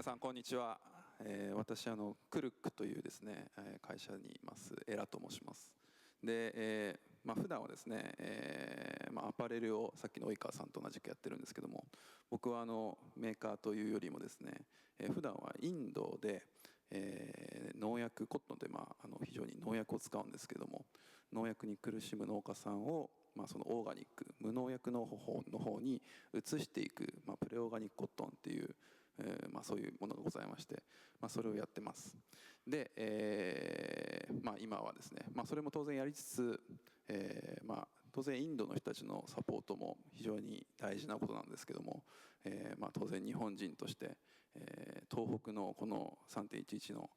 皆さんこんにちは。私クルックというですね会社にいますエラと申します。で、普段はですね、アパレルをさっきの及川さんと同じくやってるんですけども、僕はメーカーというよりもですね、普段はインドで、農薬コットンで、非常に農薬を使うんですけども、農薬に苦しむ農家さんをそのオーガニック無農薬の方に移していく、プレオーガニックコットンっていう、そういうものがございまして、それをやってます。で、今はですね、それも当然やりつつ、当然インドの人たちのサポートも非常に大事なことなんですけども、当然日本人として、東北のこの 3.11 の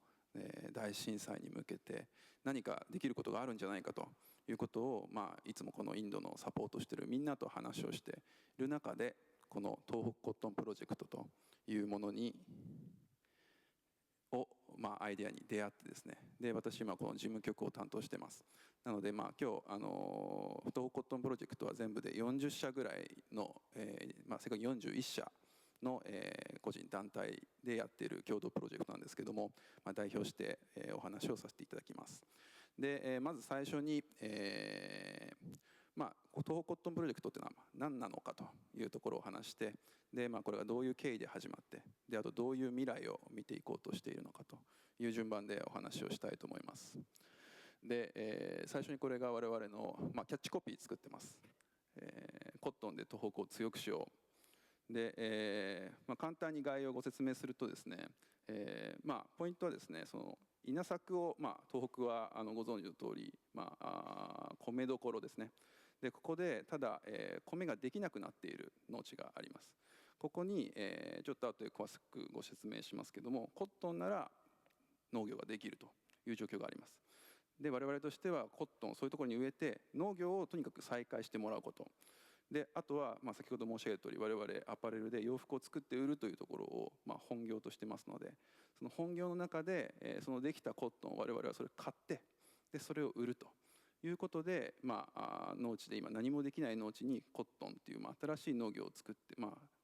大震災に向けて何かできることがあるんじゃないかということを、いつもこのインドのサポートしているみんなと話をしている中で、この東北コットンプロジェクトというものアイデアに出会ってですね、で私今この事務局を担当してます。なので今日東北コットンプロジェクトは全部で40社ぐらいの、世界41社の、個人団体でやっている共同プロジェクトなんですけども、代表して、お話をさせていただきます。で、まず最初に、東北コットンプロジェクトっていうのは何なのかというところを話して、で、これがどういう経緯で始まって、であとどういう未来を見ていこうとしているのかという順番でお話をしたいと思います。で、最初にこれが我々の、キャッチコピー作ってます。コットンで東北を強くしよう。で、簡単に概要をご説明するとですね、ポイントはですね、その稲作を、東北はご存知の通り、米どころですね。でここでただ、米ができなくなっている農地があります。ここに、ちょっと後で詳しくご説明しますけども、コットンなら農業ができるという状況があります。で我々としてはコットンをそういうところに植えて農業をとにかく再開してもらうこと。であとは、先ほど申し上げた通り我々アパレルで洋服を作って売るというところを、本業としてますので、その本業の中で、そのできたコットンを我々はそれを買って、でそれを売るということで、農地で今何もできない農地にコットンという、新しい農業を作って、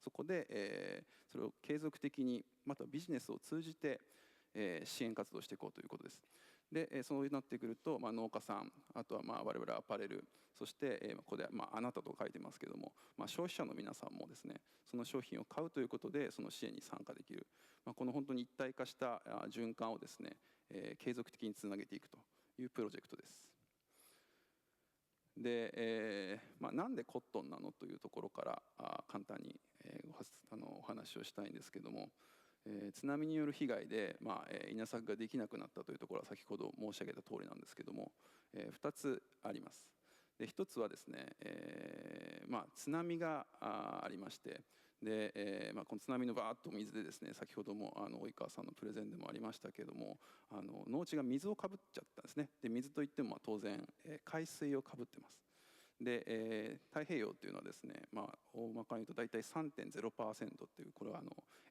そこで、それを継続的にまたビジネスを通じて支援活動をしていこうということです。でそうなってくると、農家さん、あとは我々アパレル、そしてここであなたと書いてますけども、消費者の皆さんもですね、その商品を買うということでその支援に参加できる、この本当に一体化した循環をですね、継続的につなげていくというプロジェクトです。で、なんでコットンなのというところから簡単にお話をしたいんですけども、津波による被害で、稲作ができなくなったというところは先ほど申し上げた通りなんですけども、2つあります。で1つはですね、津波がありまして、で、この津波のバーッと水でですね、先ほども及川さんのプレゼンでもありましたけれども、農地が水をかぶっちゃったんですね。で水といっても当然海水をかぶってます。で、太平洋というのはですね、大まかに言うと大体 3.0% っていう、これは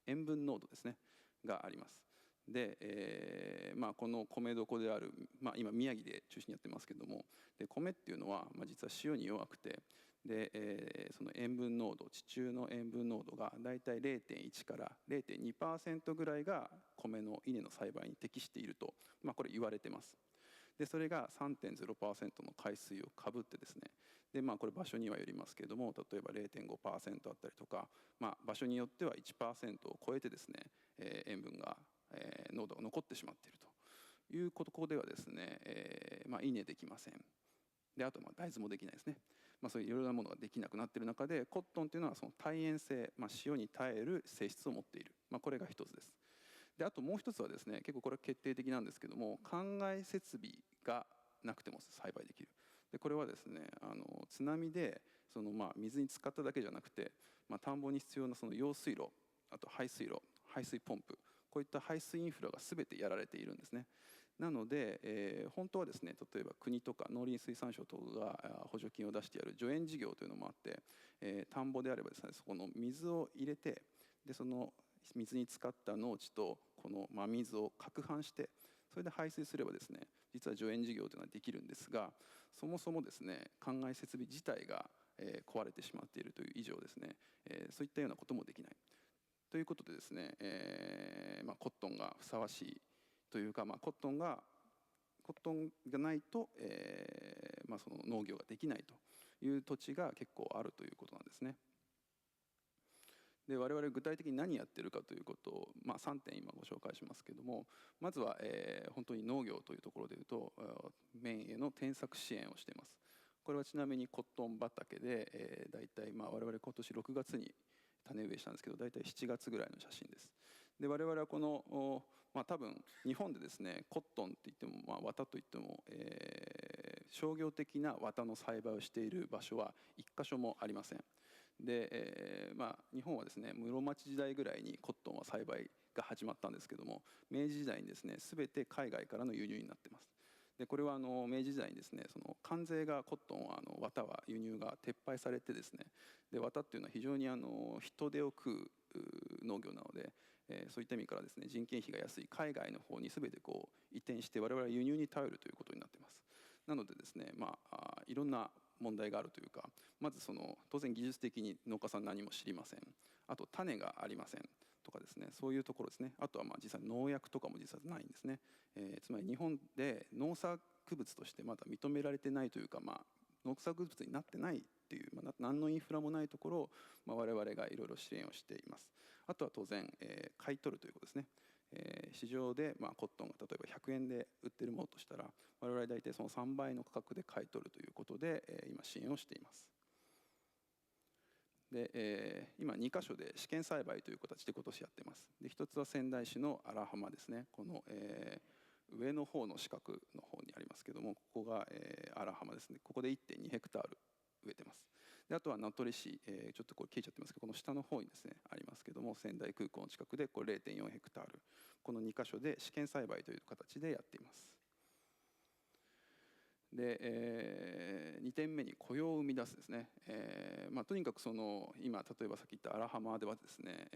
塩分濃度ですねがあります。で、この米どこである、今宮城で中心にやってますけども、で米っていうのは、実は塩に弱くて、で、その塩分濃度、地中の塩分濃度が大体 0.1 から 0.2% ぐらいが米の稲の栽培に適していると、これ言われてます。でそれが 3.0% の海水をかぶってですね、でこれ場所にはよりますけれども、例えば 0.5% あったりとか、場所によっては 1% を超えてですね、塩分が、濃度が残ってしまっているということではですね、稲できません。であと大豆もできないですね。そういういろいろなものができなくなっている中で、コットンというのはその耐塩性、塩に耐える性質を持っている、これが一つです。であともう一つはですね、結構これは決定的なんですけども、灌漑設備がなくても栽培できる。でこれはですね、津波でその水に浸かっただけじゃなくて、田んぼに必要なその用水路、あと排水路、排水ポンプ、こういった排水インフラが全てやられているんですね。なので、本当はですね、例えば国とか農林水産省等が補助金を出してやる助塩事業というのもあって、田んぼであればですね、そこの水を入れて、でその水に浸かった農地とこの真水を攪拌して、それで排水すればですね、実は助塩事業というのはできるんですが、そもそもですね、灌漑設備自体が壊れてしまっているという以上ですね、そういったようなこともできない。ということでですね、コットンがふさわしいというか、コットンがないと、その農業ができないという土地が結構あるということなんですね。で我々具体的に何やってるかということを、3点今ご紹介しますけども、まずは、本当に農業というところでいうと綿への転作支援をしています。これはちなみにコットン畑で、大体我々今年6月に種植えしたんですけど、大体7月ぐらいの写真です。で我々はこの、多分日本でですねコットンって言っても、綿といっても、商業的な綿の栽培をしている場所は1箇所もありません。で、日本はですね室町時代ぐらいにコットンは栽培が始まったんですけども、明治時代にですね全て海外からの輸入になっています。でこれは明治時代にですねその関税がコットンは綿は輸入が撤廃されてですね、で綿っていうのは非常に人手を食う農業なので、そういった意味からですね人件費が安い海外の方に全て移転して我々は輸入に頼るということになっています。なのでですね、いろんな問題があるというか、まず当然技術的に農家さん何も知りません。あと種がありませんとかですね、そういうところですね。あとは実際農薬とかも実はないんですね。つまり日本で農作物としてまだ認められてないというか、農作物になってないっていう、何のインフラもないところを、我々がいろいろ支援をしています。あとは当然、買い取るということですね。市場で、コットンが例えば100円で売ってるものとしたら、我々は大体その3倍の価格で買い取るということで、今支援をしています。で、今2カ所で試験栽培という形で今年やっています。で1つは仙台市の荒浜ですね。この、上の方の四角の方にありますけども、ここが、荒浜ですね。ここで 1.2 ヘクタール植えてます。であとは名取市、ちょっとこれ消えちゃってますけど、この下の方にですねありますけども、仙台空港の近くでこれ 0.4 ヘクタール、この2カ所で試験栽培という形でやっています。で、2点目に雇用を生み出すですね。とにかく今例えばさっき言った荒浜ではですね、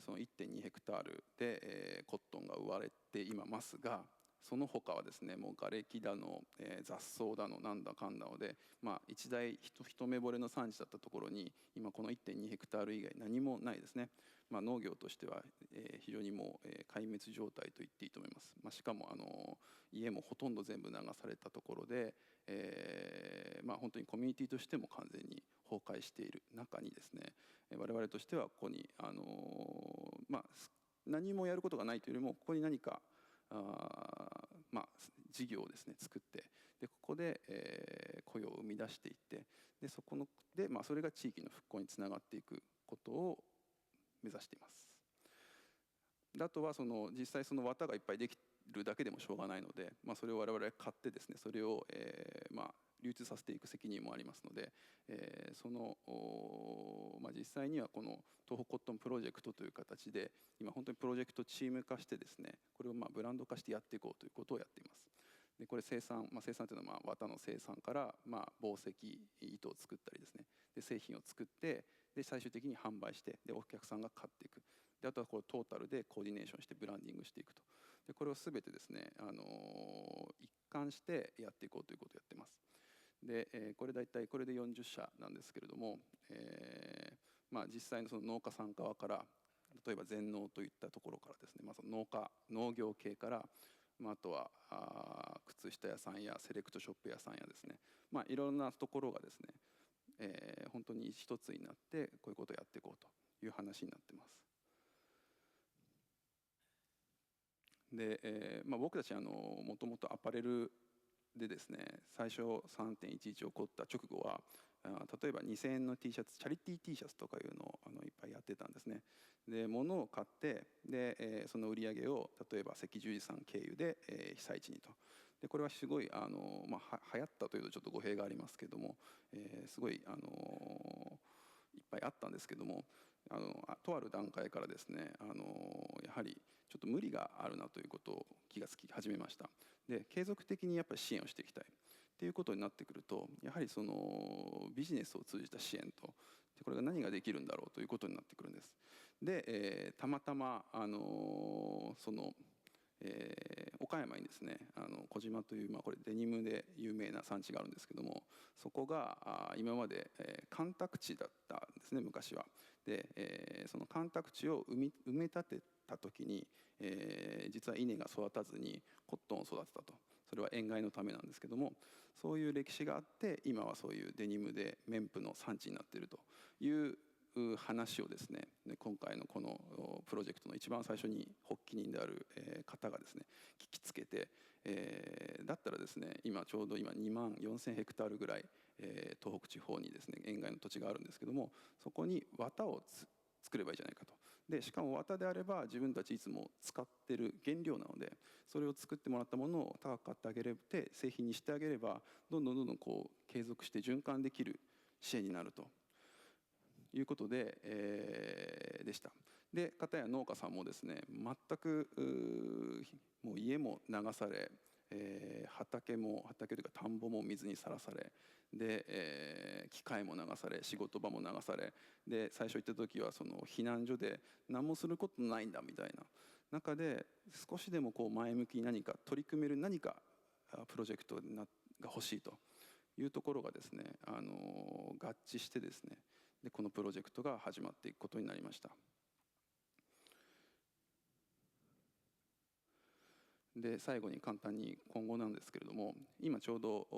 その 1.2 ヘクタールで、コットンが植われていますが、その他はですねもう瓦礫だの、雑草だのなんだかんだので、一大一目惚れの産地だったところに今この 1.2 ヘクタール以外何もないですね。農業としては、非常にもう、壊滅状態と言っていいと思います。しかも家もほとんど全部流されたところで、本当にコミュニティとしても完全に崩壊している中にですね、我々としてはここに、何もやることがないというよりもここに何か事業をですね作って、でここで、雇用を生み出していって、でそれが地域の復興につながっていくことを目指しています。であとは実際綿がいっぱいできるだけでもしょうがないので、それを我々買ってですねそれを、流通させていく責任もありますので、実際にはこの東北コットンプロジェクトという形で今本当にプロジェクトチーム化してですね、これをブランド化してやっていこうということをやっています。でこれ生産というのは綿の生産から紡績糸を作ったりですね、で製品を作って、で最終的に販売して、でお客さんが買っていく。であとはこれトータルでコーディネーションしてブランディングしていくと。でこれを全てですね、一貫してやっていこうということをやってます。で、これ大体これで40社なんですけれども、実際のその農家さん側から、例えば全農といったところからですね、その農業系から、あとは靴下屋さんやセレクトショップ屋さんやですね、いろんなところがですね、本当に一つになってこういうことをやっていこうという話になってます。で、僕たちもともとアパレルでですね、最初3.11起こった直後は例えば2000円の T シャツ、チャリティー T シャツとかいうのをいっぱいやってたんですね。で物を買って、で、その売り上げを例えば赤十字さん経由で、被災地にと。でこれはすごい流行ったというとちょっと語弊がありますけども、すごいいっぱいあったんですけども、とある段階からですね、やはりちょっと無理があるなということを気がつき始めました。で継続的にやっぱり支援をしていきたいっていうことになってくると、やはりそのビジネスを通じた支援と、これが何ができるんだろうということになってくるんです。で、たまたま岡山にですね小島という、これデニムで有名な産地があるんですけども、そこが今まで干拓地だったんですね、昔は。で、その干拓地を埋め立てた時に、実は稲が育たずにコットンを育てたと。それは塩害のためなんですけども、そういう歴史があって今はそういうデニムで綿布の産地になっているという話をですね、今回のこのプロジェクトの一番最初に発起人である方がですね聞きつけて、だったらですねちょうど今2万4,000ヘクタールぐらい、東北地方にですね沿岸の土地があるんですけども、そこに綿を作ればいいじゃないかと。でしかも綿であれば自分たちいつも使ってる原料なので、それを作ってもらったものを高く買ってあげれて製品にしてあげれば、どんどんこう継続して循環できる支援になるということで、でした。で片や農家さんもですね全くもう家も流され、畑というか田んぼも水にさらされで、機械も流され仕事場も流されで、最初行った時はその避難所で何もすることないんだみたいな中で、少しでもこう前向きに何か取り組める何かプロジェクトが欲しいというところがですね、合致してですね、でこのプロジェクトが始まっていくことになりました。で最後に簡単に今後なんですけれども、今ちょうど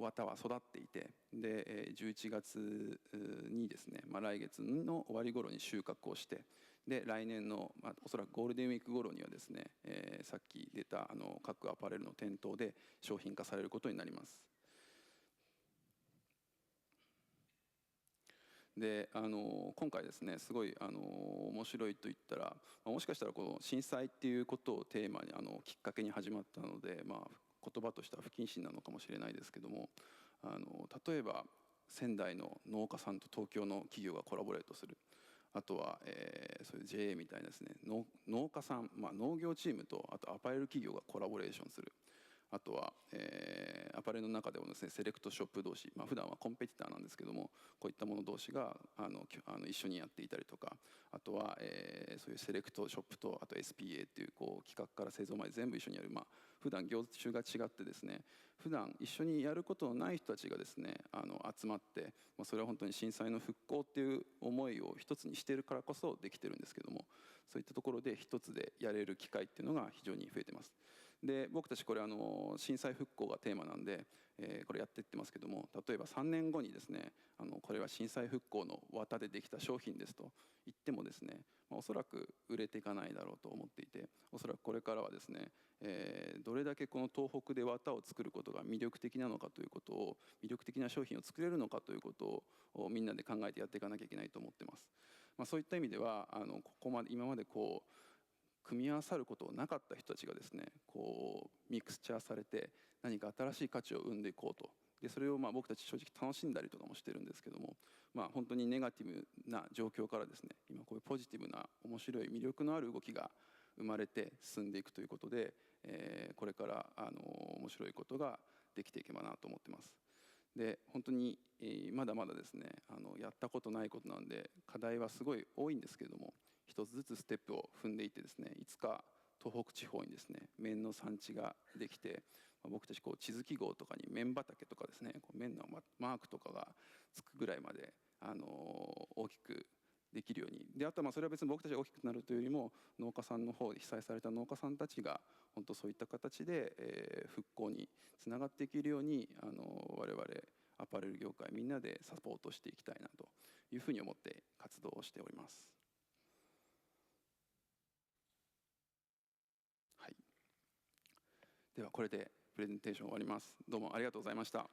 綿は育っていて、で11月にですね、来月の終わり頃に収穫をして、で来年の、おそらくゴールデンウィーク頃にはですね、さっき出た各アパレルの店頭で商品化されることになります。で今回ですねすごい面白いと言ったら、もしかしたらこの震災っていうことをテーマにきっかけに始まったので、言葉としては不謹慎なのかもしれないですけども、例えば仙台の農家さんと東京の企業がコラボレートする、あとは、そういう JA みたいなですね農家さん、農業チームとあとアパレル企業がコラボレーションする。あとは、アパレルの中でもですねセレクトショップ同士、普段はコンペティターなんですけども、こういったもの同士が一緒にやっていたりとか、あとは、そういうセレクトショップとあと SPA っていう、企画から製造まで全部一緒にやる、普段業種が違ってですね、普段一緒にやることのない人たちがですね集まって、それは本当に震災の復興っていう思いを一つにしているからこそできてるんですけども、そういったところで一つでやれる機会っていうのが非常に増えてます。で僕たちこれ震災復興がテーマなんで、これやっていってますけども、例えば3年後にですねこれは震災復興の綿でできた商品ですと言ってもですね、おそらく売れていかないだろうと思っていて、おそらくこれからはですね、どれだけこの東北で綿を作ることが魅力的なのかということを、魅力的な商品を作れるのかということをみんなで考えてやっていかなきゃいけないと思ってます。そういった意味では今まで組み合わさることなかった人たちがですねミクスチャーされて何か新しい価値を生んでいこうと。でそれを僕たち正直楽しんだりとかもしてるんですけども、本当にネガティブな状況からですね今こういうポジティブな面白い魅力のある動きが生まれて進んでいくということで、これから面白いことができていけばなと思ってます。で本当に、まだまだですねやったことないことなんで課題はすごい多いんですけれども、一つずつステップを踏んでいってですね、いつか東北地方にですね綿の産地ができて、僕たち地図記号とかに綿畑とかですね綿のマークとかがつくぐらいまで大きくできるように。であとはそれは別に僕たちが大きくなるというよりも、農家さんの方で被災された農家さんたちが本当そういった形で、復興につながっていけるように我々アパレル業界みんなでサポートしていきたいなというふうに思って活動をしております。はい、ではこれでプレゼンテーション終わります。どうもありがとうございました。